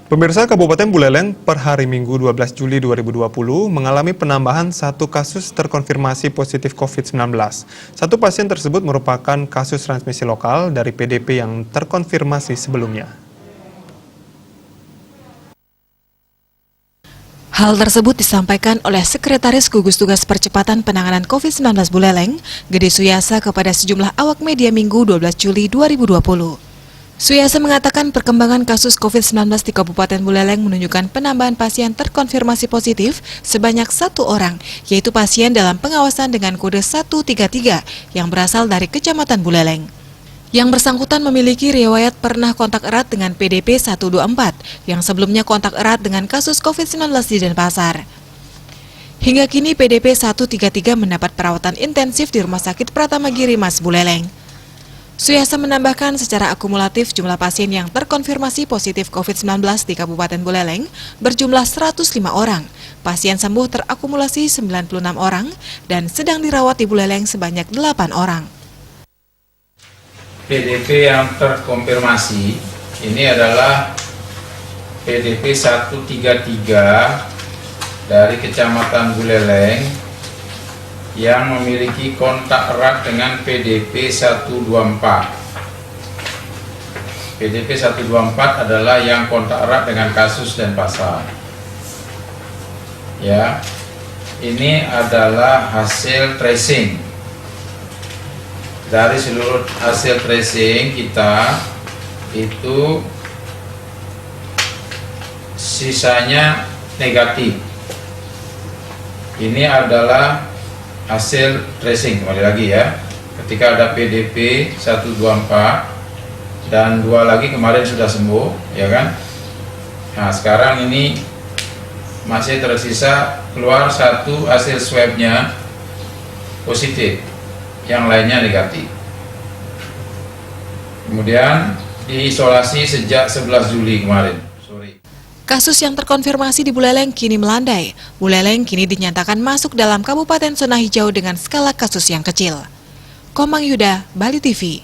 Pemirsa, Kabupaten Buleleng per hari Minggu 12 Juli 2020 mengalami penambahan satu kasus terkonfirmasi positif COVID-19. Satu pasien tersebut merupakan kasus transmisi lokal dari PDP yang terkonfirmasi sebelumnya. Hal tersebut disampaikan oleh Sekretaris Gugus Tugas Percepatan Penanganan COVID-19 Buleleng, Gede Suyasa kepada sejumlah awak media Minggu 12 Juli 2020. Suyasa mengatakan perkembangan kasus COVID-19 di Kabupaten Buleleng menunjukkan penambahan pasien terkonfirmasi positif sebanyak 1 orang, yaitu pasien dalam pengawasan dengan kode 133 yang berasal dari Kecamatan Buleleng. Yang bersangkutan memiliki riwayat pernah kontak erat dengan PDP 124, yang sebelumnya kontak erat dengan kasus COVID-19 di Denpasar. Hingga kini PDP 133 mendapat perawatan intensif di Rumah Sakit Pratamagiri Mas Buleleng. Suyasa menambahkan secara akumulatif jumlah pasien yang terkonfirmasi positif COVID-19 di Kabupaten Buleleng berjumlah 105 orang, pasien sembuh terakumulasi 96 orang, dan sedang dirawat di Buleleng sebanyak 8 orang. PDP yang terkonfirmasi ini adalah PDP 133 dari Kecamatan Buleleng yang memiliki kontak erat dengan PDP 124. PDP 124 adalah yang kontak erat dengan kasus Denpasar. Ya, ini adalah hasil tracing. Dari seluruh hasil tracing kita itu sisanya negatif. Ini adalah hasil tracing, kembali lagi ya, ketika ada PDP 124 dan 2 lagi kemarin sudah sembuh, ya kan. Nah sekarang ini masih tersisa keluar 1 hasil swabnya positif, yang lainnya negatif. Kemudian diisolasi sejak 11 Juli kemarin. Kasus yang terkonfirmasi di Buleleng kini melandai. Buleleng kini dinyatakan masuk dalam Kabupaten Zona Hijau dengan skala kasus yang kecil. Komang Yuda, Bali TV.